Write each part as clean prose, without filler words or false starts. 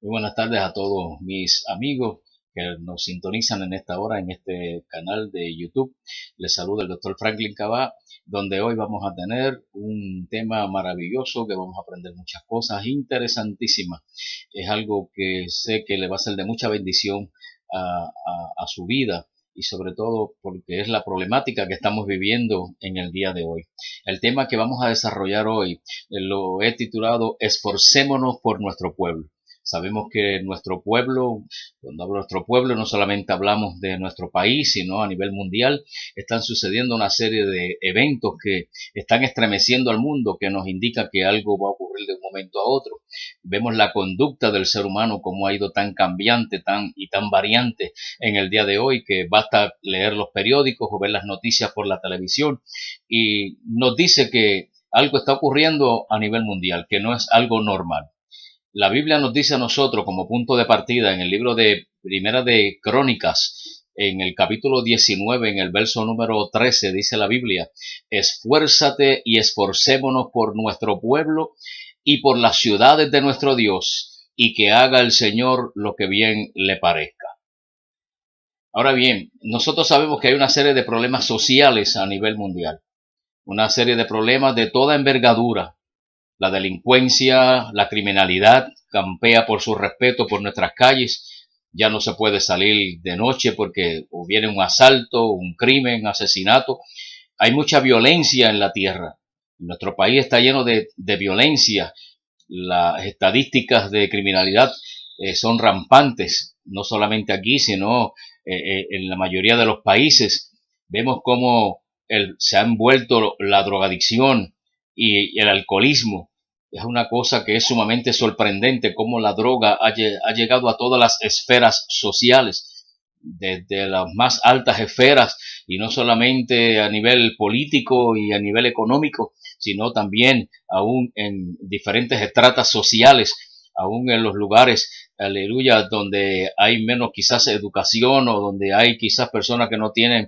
Muy buenas tardes a todos mis amigos que nos sintonizan en esta hora en este canal de YouTube. Les saluda el doctor Franklin Cabá, donde hoy vamos a tener un tema maravilloso que vamos a aprender muchas cosas interesantísimas. Es algo que sé que le va a ser de mucha bendición a su vida y sobre todo porque es la problemática que estamos viviendo en el día de hoy. El tema que vamos a desarrollar hoy lo he titulado Esforcémonos por nuestro pueblo. Sabemos que nuestro pueblo, cuando hablo de nuestro pueblo, no solamente hablamos de nuestro país, sino a nivel mundial, están sucediendo una serie de eventos que están estremeciendo al mundo, que nos indica que algo va a ocurrir de un momento a otro. Vemos la conducta del ser humano como ha ido tan cambiante, tan variante en el día de hoy, que basta leer los periódicos o ver las noticias por la televisión y nos dice que algo está ocurriendo a nivel mundial, que no es algo normal. La Biblia nos dice a nosotros como punto de partida en el libro de Primera de Crónicas, en el capítulo 19, en el verso número 13, dice la Biblia: esfuérzate y esforcémonos por nuestro pueblo y por las ciudades de nuestro Dios, y que haga el Señor lo que bien le parezca. Ahora bien, nosotros sabemos que hay una serie de problemas sociales a nivel mundial, una serie de problemas de toda envergadura. La delincuencia, la criminalidad campea por su respeto por nuestras calles. Ya no se puede salir de noche porque o viene un asalto, un crimen, asesinato. Hay mucha violencia en la tierra. Nuestro país está lleno de violencia. Las estadísticas de criminalidad son rampantes, no solamente aquí, sino en la mayoría de los países. Vemos cómo se ha envuelto la drogadicción y el alcoholismo. Es una cosa que es sumamente sorprendente cómo la droga ha llegado a todas las esferas sociales, desde las más altas esferas, y no solamente a nivel político y a nivel económico, sino también aún en diferentes estratas sociales, aún en los lugares, aleluya, donde hay menos quizás educación o donde hay quizás personas que no tienen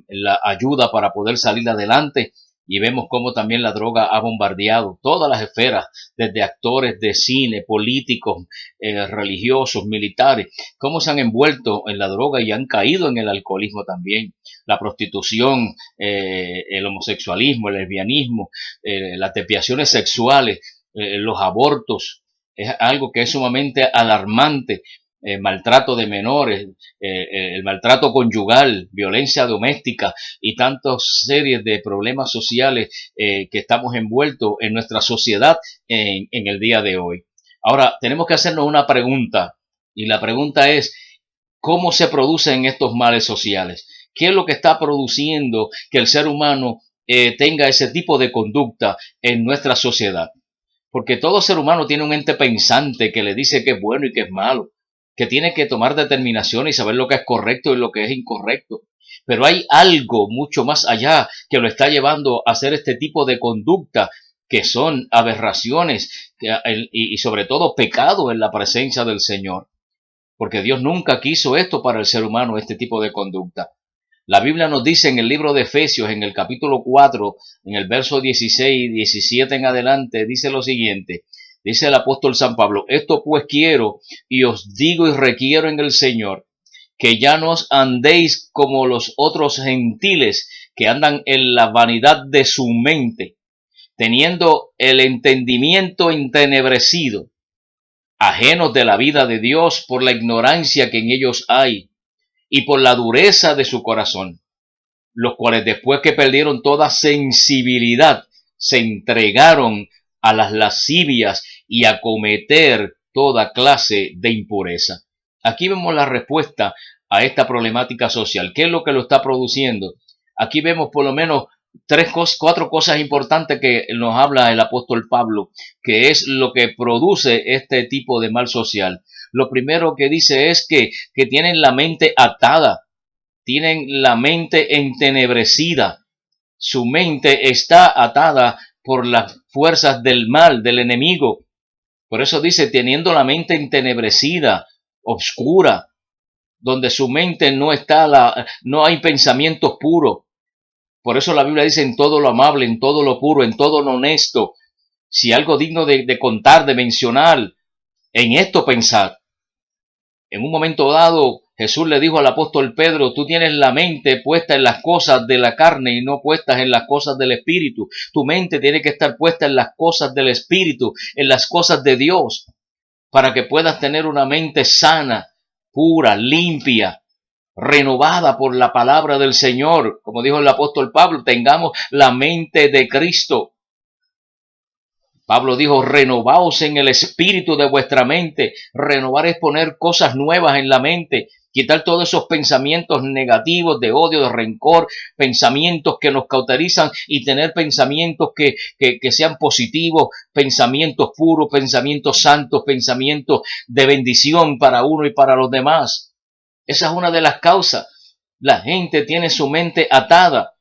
la ayuda para poder salir adelante. Y vemos cómo también la droga ha bombardeado todas las esferas, desde actores de cine, políticos, religiosos, militares, cómo se han envuelto en la droga y han caído en el alcoholismo también. La prostitución, el homosexualismo, el lesbianismo, las desviaciones sexuales, los abortos, es algo que es sumamente alarmante. Maltrato de menores, el maltrato conyugal, violencia doméstica y tantas series de problemas sociales que estamos envueltos en nuestra sociedad en el día de hoy. Ahora, tenemos que hacernos una pregunta, y la pregunta es: ¿cómo se producen estos males sociales? ¿Qué es lo que está produciendo que el ser humano tenga ese tipo de conducta en nuestra sociedad? Porque todo ser humano tiene un ente pensante que le dice que es bueno y que es malo, que tiene que tomar determinaciones y saber lo que es correcto y lo que es incorrecto. Pero hay algo mucho más allá que lo está llevando a hacer este tipo de conducta, que son aberraciones y sobre todo pecado en la presencia del Señor. Porque Dios nunca quiso esto para el ser humano, este tipo de conducta. La Biblia nos dice en el libro de Efesios, en el capítulo 4, en el verso 16 y 17 en adelante, dice lo siguiente: dice el apóstol San Pablo: esto pues quiero y os digo y requiero en el Señor, que ya no os andéis como los otros gentiles que andan en la vanidad de su mente, teniendo el entendimiento entenebrecido, ajenos de la vida de Dios por la ignorancia que en ellos hay y por la dureza de su corazón, los cuales después que perdieron toda sensibilidad, se entregaron a las lascivias y a cometer toda clase de impureza. Aquí vemos la respuesta a esta problemática social. ¿Qué es lo que lo está produciendo? Aquí vemos por lo menos cuatro cosas importantes que nos habla el apóstol Pablo, que es lo que produce este tipo de mal social. Lo primero que dice es que tienen la mente atada, tienen la mente entenebrecida. Su mente está atada por las fuerzas del mal, del enemigo. Por eso dice, teniendo la mente entenebrecida, oscura, donde su mente no hay pensamientos puros. Por eso la Biblia dice: en todo lo amable, en todo lo puro, en todo lo honesto. Si algo digno de contar, de mencionar, En esto pensad. En un momento dado, Jesús le dijo al apóstol Pedro, tú tienes la mente puesta en las cosas de la carne y no puestas en las cosas del Espíritu. Tu mente tiene que estar puesta en las cosas del Espíritu, en las cosas de Dios, para que puedas tener una mente sana, pura, limpia, renovada por la palabra del Señor. Como dijo el apóstol Pablo, tengamos la mente de Cristo. Pablo dijo, renovaos en el espíritu de vuestra mente. Renovar es poner cosas nuevas en la mente, quitar todos esos pensamientos negativos de odio, de rencor, pensamientos que nos cauterizan y tener pensamientos que sean positivos, pensamientos puros, pensamientos santos, pensamientos de bendición para uno y para los demás. Esa es una de las causas. La gente tiene su mente atada.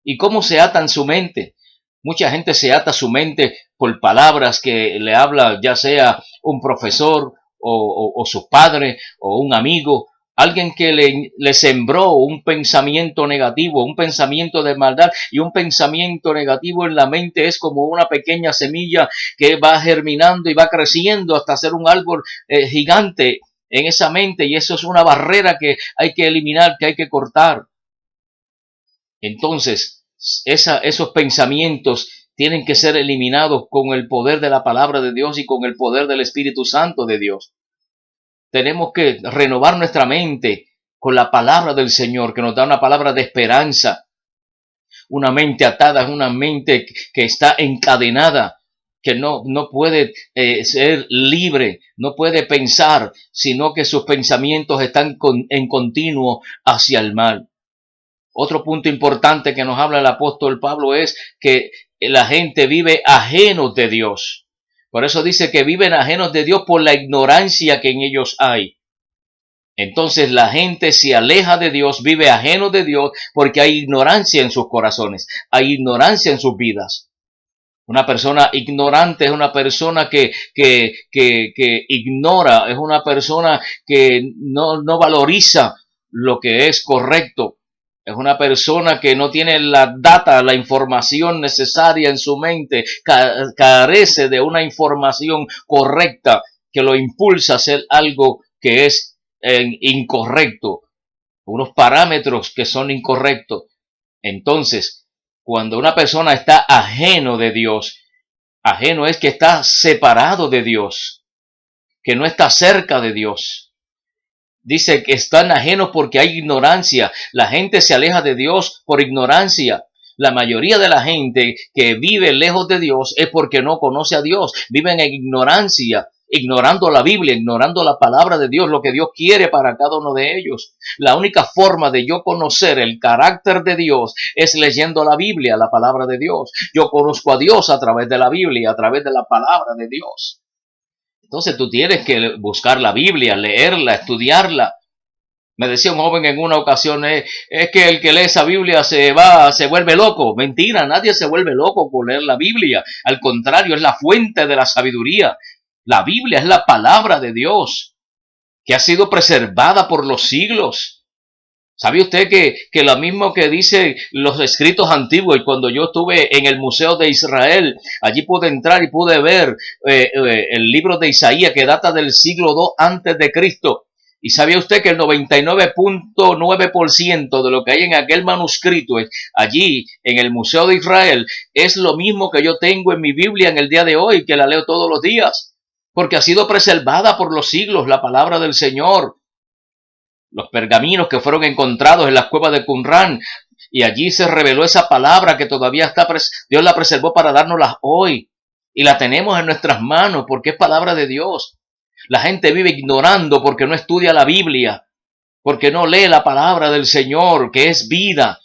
¿Y cómo se atan su mente? Mucha gente se ata su mente por palabras que le habla ya sea un profesor o su padre o un amigo, alguien que le sembró un pensamiento negativo, un pensamiento de maldad, y un pensamiento negativo en la mente es como una pequeña semilla que va germinando y va creciendo hasta ser un árbol gigante en esa mente, y eso es una barrera que hay que eliminar, que hay que cortar. Entonces, esos pensamientos tienen que ser eliminados con el poder de la palabra de Dios y con el poder del Espíritu Santo de Dios. Tenemos que renovar nuestra mente con la palabra del Señor, que nos da una palabra de esperanza. Una mente atada es una mente que está encadenada, que no puede ser libre, no puede pensar, sino que sus pensamientos están en continuo hacia el mal. Otro punto importante que nos habla el apóstol Pablo es que la gente vive ajenos de Dios. Por eso dice que viven ajenos de Dios por la ignorancia que en ellos hay. Entonces la gente se aleja de Dios, vive ajeno de Dios porque hay ignorancia en sus corazones, hay ignorancia en sus vidas. Una persona ignorante es una persona que ignora, es una persona que no valoriza lo que es correcto. Es una persona que no tiene la data, la información necesaria en su mente, carece de una información correcta que lo impulsa a hacer algo que es incorrecto, unos parámetros que son incorrectos. Entonces, cuando una persona está ajeno de Dios, ajeno es que está separado de Dios, que no está cerca de Dios. Dice que están ajenos porque hay ignorancia. La gente se aleja de Dios por ignorancia. La mayoría de la gente que vive lejos de Dios es porque no conoce a Dios. Viven en ignorancia, ignorando la Biblia, ignorando la palabra de Dios, lo que Dios quiere para cada uno de ellos. La única forma de yo conocer el carácter de Dios es leyendo la Biblia, la palabra de Dios. Yo conozco a Dios a través de la Biblia, a través de la palabra de Dios. Entonces tú tienes que buscar la Biblia, leerla, estudiarla. Me decía un joven en una ocasión, es que el que lee esa Biblia se vuelve loco. Mentira, nadie se vuelve loco por leer la Biblia. Al contrario, es la fuente de la sabiduría. La Biblia es la palabra de Dios, que ha sido preservada por los siglos. ¿Sabe usted que lo mismo que dicen los escritos antiguos? Y cuando yo estuve en el Museo de Israel, allí pude entrar y pude ver el libro de Isaías, que data del siglo II antes de Cristo. Y sabía usted que el 99.9% de lo que hay en aquel manuscrito allí en el Museo de Israel es lo mismo que yo tengo en mi Biblia en el día de hoy, que la leo todos los días, porque ha sido preservada por los siglos la palabra del Señor. Los pergaminos que fueron encontrados en las cuevas de Qumrán, y allí se reveló esa palabra que todavía Dios la preservó para dárnosla hoy, y la tenemos en nuestras manos porque es palabra de Dios. La gente vive ignorando porque no estudia la Biblia, porque no lee la palabra del Señor, que es vida.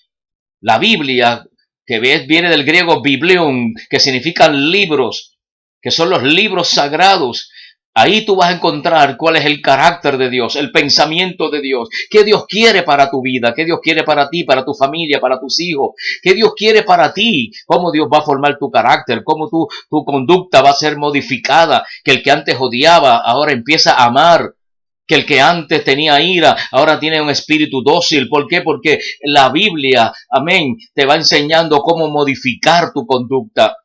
La Biblia, que viene del griego biblion, que significan libros, que son los libros sagrados. Ahí tú vas a encontrar cuál es el carácter de Dios, el pensamiento de Dios, qué Dios quiere para tu vida, qué Dios quiere para ti, para tu familia, para tus hijos, qué Dios quiere para ti, cómo Dios va a formar tu carácter, cómo tu conducta va a ser modificada, que el que antes odiaba ahora empieza a amar, que el que antes tenía ira ahora tiene un espíritu dócil. ¿Por qué? Porque la Biblia, amén, te va enseñando cómo modificar tu conducta.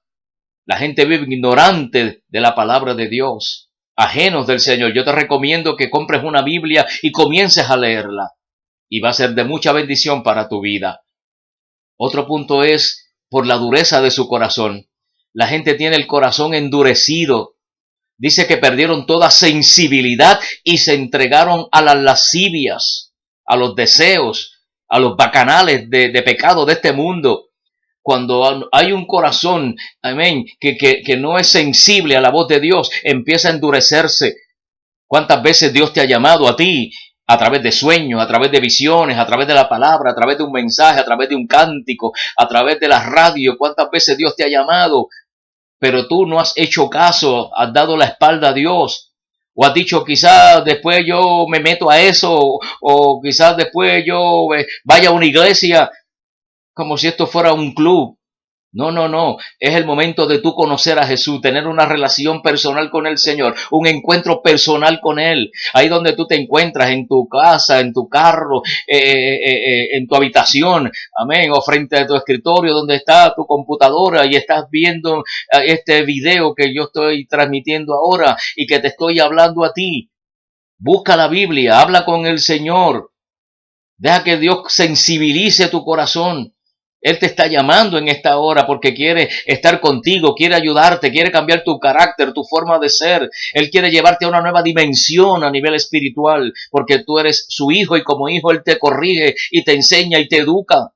La gente vive ignorante de la palabra de Dios. ajenos del Señor. Yo te recomiendo que compres una Biblia y comiences a leerla. Y va a ser de mucha bendición para tu vida. Otro punto es por la dureza de su corazón. La gente tiene el corazón endurecido. Dice que perdieron toda sensibilidad y se entregaron a las lascivias, a los deseos, a los bacanales de pecado de este mundo. Cuando hay un corazón, amén, que no es sensible a la voz de Dios, empieza a endurecerse. ¿Cuántas veces Dios te ha llamado a ti? A través de sueños, a través de visiones, a través de la palabra, a través de un mensaje, a través de un cántico, a través de la radio. ¿Cuántas veces Dios te ha llamado? Pero tú no has hecho caso, has dado la espalda a Dios. O has dicho, quizás después yo me meto a eso, o quizás después yo vaya a una iglesia, como si esto fuera un club. No, no, no. Es el momento de tú conocer a Jesús, tener una relación personal con el Señor, un encuentro personal con Él. Ahí donde tú te encuentras, en tu casa, en tu carro, en tu habitación, amén, o frente a tu escritorio, donde está tu computadora y estás viendo este video que yo estoy transmitiendo ahora y que te estoy hablando a ti. Busca la Biblia, habla con el Señor. Deja que Dios sensibilice tu corazón. Él te está llamando en esta hora porque quiere estar contigo, quiere ayudarte, quiere cambiar tu carácter, tu forma de ser. Él quiere llevarte a una nueva dimensión a nivel espiritual, porque tú eres su hijo y como hijo Él te corrige y te enseña y te educa.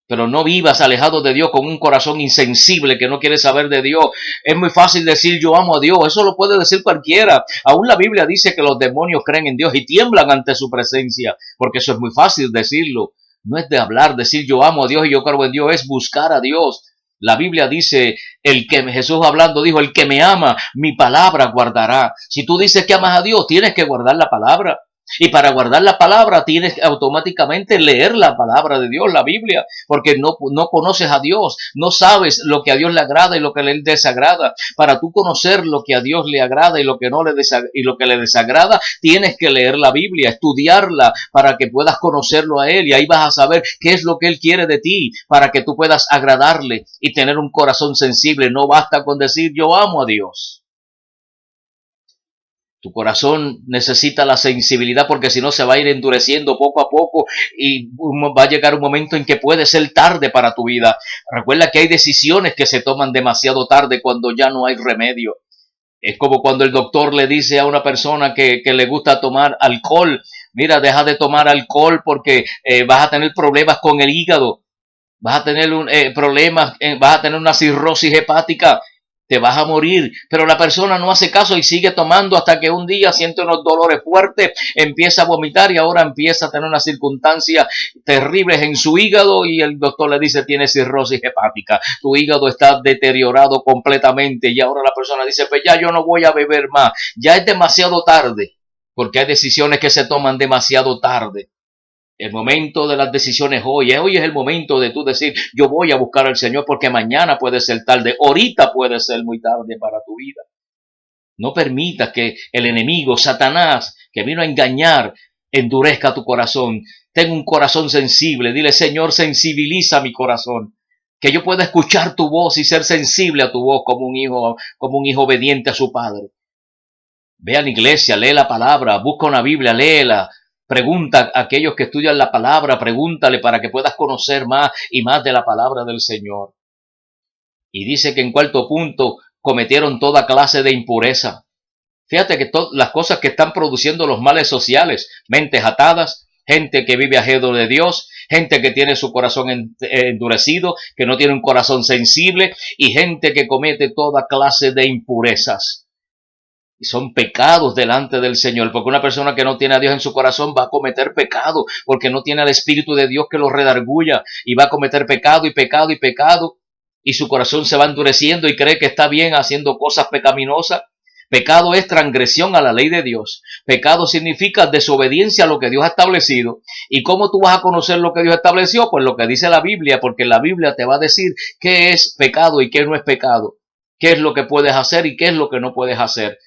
Pero no vivas alejado de Dios con un corazón insensible que no quiere saber de Dios. Es muy fácil decir yo amo a Dios, eso lo puede decir cualquiera. Aún la Biblia dice que los demonios creen en Dios y tiemblan ante su presencia, porque eso es muy fácil decirlo. No es de hablar, decir yo amo a Dios y yo creo en Dios, es buscar a Dios. La Biblia dice, Jesús hablando dijo, el que me ama, mi palabra guardará. Si tú dices que amas a Dios, tienes que guardar la palabra. Y para guardar la palabra tienes que automáticamente leer la palabra de Dios, la Biblia, porque no conoces a Dios, no sabes lo que a Dios le agrada y lo que le desagrada. Para tú conocer lo que a Dios le agrada y lo que no le y lo que le desagrada, tienes que leer la Biblia, estudiarla para que puedas conocerlo a Él y ahí vas a saber qué es lo que Él quiere de ti para que tú puedas agradarle y tener un corazón sensible. No basta con decir yo amo a Dios. Tu corazón necesita la sensibilidad porque si no se va a ir endureciendo poco a poco y va a llegar un momento en que puede ser tarde para tu vida. Recuerda que hay decisiones que se toman demasiado tarde cuando ya no hay remedio. Es como cuando el doctor le dice a una persona que le gusta tomar alcohol, mira, deja de tomar alcohol porque vas a tener problemas con el hígado, vas a tener problemas, vas a tener una cirrosis hepática, te vas a morir, pero la persona no hace caso y sigue tomando hasta que un día siente unos dolores fuertes, empieza a vomitar y ahora empieza a tener unas circunstancias terribles en su hígado y el doctor le dice tiene cirrosis hepática, tu hígado está deteriorado completamente y ahora la persona dice pues ya yo no voy a beber más, ya es demasiado tarde, porque hay decisiones que se toman demasiado tarde. El momento de las decisiones hoy es el momento de tú decir, yo voy a buscar al Señor porque mañana puede ser tarde, ahorita puede ser muy tarde para tu vida. No permitas que el enemigo, Satanás, que vino a engañar, endurezca tu corazón. Ten un corazón sensible, dile, Señor, sensibiliza mi corazón. Que yo pueda escuchar tu voz y ser sensible a tu voz como un hijo obediente a su padre. Ve a la iglesia, lee la palabra, busca una Biblia, léela. Pregunta a aquellos que estudian la palabra, pregúntale para que puedas conocer más y más de la palabra del Señor. Y dice que en cuarto punto cometieron toda clase de impureza. Fíjate que las cosas que están produciendo los males sociales, mentes atadas, gente que vive ajeno de Dios, gente que tiene su corazón endurecido, que no tiene un corazón sensible y gente que comete toda clase de impurezas. Y son pecados delante del Señor, porque una persona que no tiene a Dios en su corazón va a cometer pecado, porque no tiene al Espíritu de Dios que lo redarguya, y va a cometer pecado y pecado y pecado, y su corazón se va endureciendo y cree que está bien haciendo cosas pecaminosas. Pecado es transgresión a la ley de Dios. Pecado significa desobediencia a lo que Dios ha establecido. ¿Y cómo tú vas a conocer lo que Dios estableció? Pues lo que dice la Biblia, porque la Biblia te va a decir qué es pecado y qué no es pecado, qué es lo que puedes hacer y qué es lo que no puedes hacer.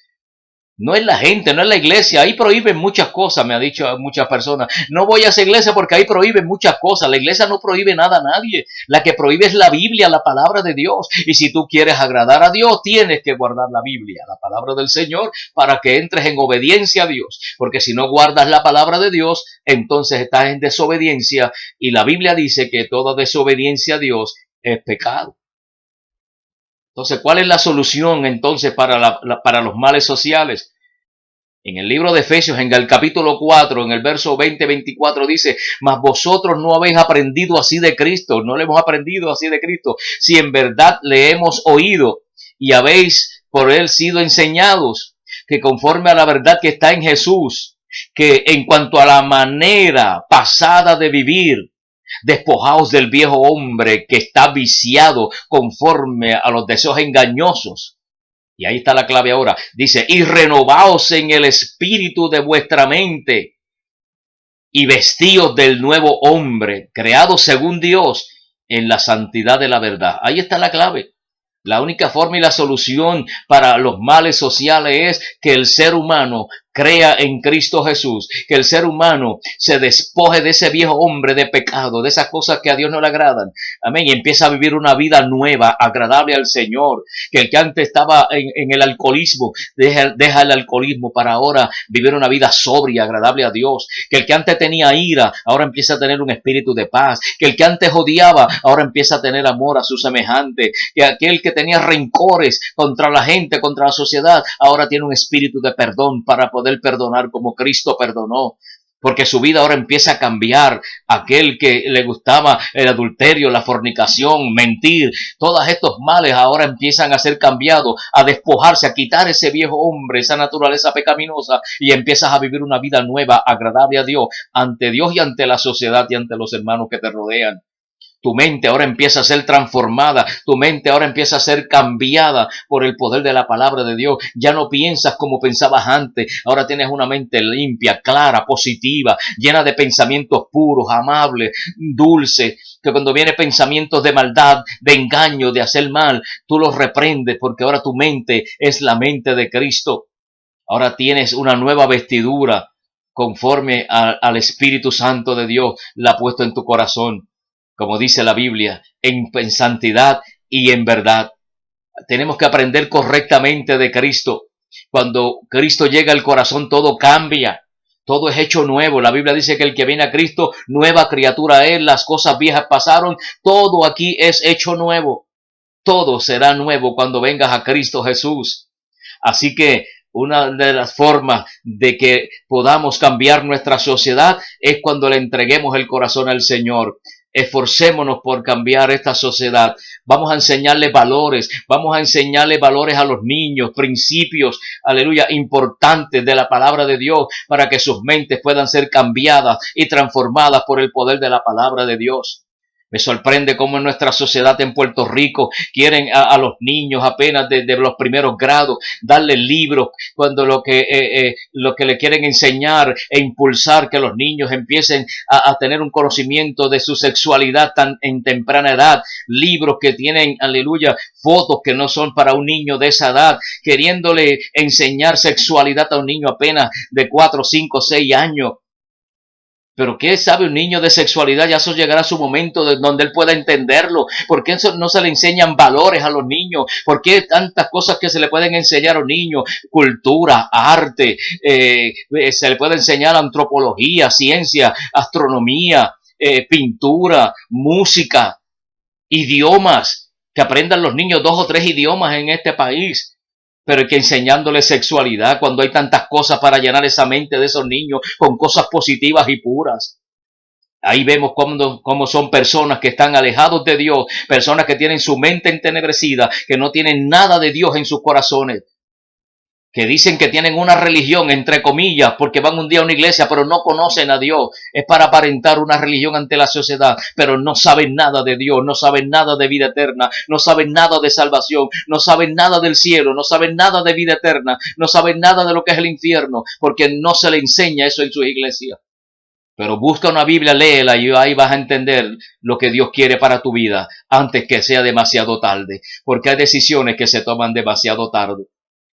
No es la gente, no es la iglesia. Ahí prohíben muchas cosas, me ha dicho muchas personas. No voy a esa iglesia porque ahí prohíben muchas cosas. La iglesia no prohíbe nada a nadie. La que prohíbe es la Biblia, la palabra de Dios. Y si tú quieres agradar a Dios, tienes que guardar la Biblia, la palabra del Señor, para que entres en obediencia a Dios. Porque si no guardas la palabra de Dios, entonces estás en desobediencia. Y la Biblia dice que toda desobediencia a Dios es pecado. Entonces, ¿cuál es la solución entonces para los males sociales? En el libro de Efesios, en el capítulo 4, en el verso 20-24 dice, mas vosotros no habéis aprendido así de Cristo, no le hemos aprendido así de Cristo, si en verdad le hemos oído y habéis por él sido enseñados, que conforme a la verdad que está en Jesús, que en cuanto a la manera pasada de vivir, despojaos del viejo hombre que está viciado conforme a los deseos engañosos. Y ahí está la clave ahora. Dice, y renovaos en el espíritu de vuestra mente y vestíos del nuevo hombre, creado según Dios en la santidad de la verdad. Ahí está la clave. La única forma y la solución para los males sociales es que el ser humano crea en Cristo Jesús, que el ser humano se despoje de ese viejo hombre de pecado, de esas cosas que a Dios no le agradan. Amén. Y empieza a vivir una vida nueva, agradable al Señor. Que el que antes estaba en el alcoholismo, deja el alcoholismo para ahora vivir una vida sobria, agradable a Dios. Que el que antes tenía ira, ahora empieza a tener un espíritu de paz. Que el que antes odiaba, ahora empieza a tener amor a su semejante. Que aquel que tenía rencores contra la gente, contra la sociedad, ahora tiene un espíritu de perdón para poder perdonar como Cristo perdonó, porque su vida ahora empieza a cambiar. Aquel que le gustaba el adulterio, la fornicación, mentir, todos estos males ahora empiezan a ser cambiados, a despojarse, a quitar ese viejo hombre, esa naturaleza pecaminosa, y empiezas a vivir una vida nueva, agradable a Dios, ante Dios y ante la sociedad y ante los hermanos que te rodean. Tu mente ahora empieza a ser transformada, tu mente ahora empieza a ser cambiada por el poder de la palabra de Dios. Ya no piensas como pensabas antes, ahora tienes una mente limpia, clara, positiva, llena de pensamientos puros, amables, dulces, que cuando vienen pensamientos de maldad, de engaño, de hacer mal, tú los reprendes porque ahora tu mente es la mente de Cristo. Ahora tienes una nueva vestidura conforme al Espíritu Santo de Dios, la ha puesto en tu corazón. Como dice la Biblia, en santidad y en verdad. Tenemos que aprender correctamente de Cristo. Cuando Cristo llega al corazón, todo cambia. Todo es hecho nuevo. La Biblia dice que el que viene a Cristo, nueva criatura es. Las cosas viejas pasaron. Todo aquí es hecho nuevo. Todo será nuevo cuando vengas a Cristo Jesús. Así que una de las formas de que podamos cambiar nuestra sociedad es cuando le entreguemos el corazón al Señor. Esforcémonos por cambiar esta sociedad. Vamos a enseñarle valores, vamos a enseñarle valores a los niños, principios, aleluya, importantes de la palabra de Dios para que sus mentes puedan ser cambiadas y transformadas por el poder de la palabra de Dios. Me sorprende cómo en nuestra sociedad en Puerto Rico quieren a los niños apenas desde los primeros grados darles libros cuando lo que le quieren enseñar e impulsar que los niños empiecen a tener un conocimiento de su sexualidad tan en temprana edad. Libros que tienen, aleluya, fotos que no son para un niño de esa edad, queriéndole enseñar sexualidad a un niño apenas de 4, 5, 6 años. Pero ¿qué sabe un niño de sexualidad? Ya eso llegará a su momento donde él pueda entenderlo. ¿Por qué no se le enseñan valores a los niños? ¿Por qué tantas cosas que se le pueden enseñar a un niño? Cultura, arte, se le puede enseñar antropología, ciencia, astronomía, pintura, música, idiomas. Que aprendan los niños 2 o 3 idiomas en este país. Pero que enseñándoles sexualidad cuando hay tantas cosas para llenar esa mente de esos niños con cosas positivas y puras. Ahí vemos cómo son personas que están alejados de Dios, personas que tienen su mente entenebrecida, que no tienen nada de Dios en sus corazones, que dicen que tienen una religión, entre comillas, porque van un día a una iglesia, pero no conocen a Dios. Es para aparentar una religión ante la sociedad, pero no saben nada de Dios, no saben nada de vida eterna, no saben nada de salvación, no saben nada del cielo, no saben nada de vida eterna, no saben nada de lo que es el infierno, porque no se le enseña eso en sus iglesias. Pero busca una Biblia, léela y ahí vas a entender lo que Dios quiere para tu vida antes que sea demasiado tarde, porque hay decisiones que se toman demasiado tarde.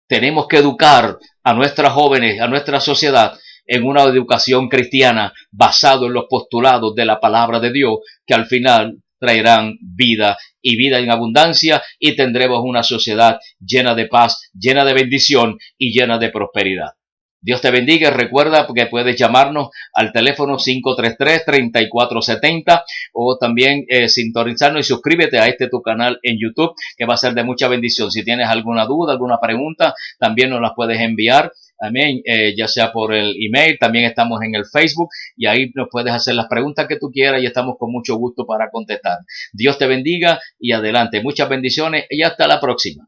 Tenemos que educar a nuestras jóvenes, a nuestra sociedad, en una educación cristiana basado en los postulados de la palabra de Dios, que al final traerán vida y vida en abundancia, y tendremos una sociedad llena de paz, llena de bendición y llena de prosperidad. Dios te bendiga. Recuerda que puedes llamarnos al teléfono 533-3470 o también sintonizarnos y suscríbete a tu canal en YouTube, que va a ser de mucha bendición. Si tienes alguna duda, alguna pregunta, también nos las puedes enviar. Amén, ya sea por el email, también estamos en el Facebook y ahí nos puedes hacer las preguntas que tú quieras y estamos con mucho gusto para contestar. Dios te bendiga y adelante. Muchas bendiciones y hasta la próxima.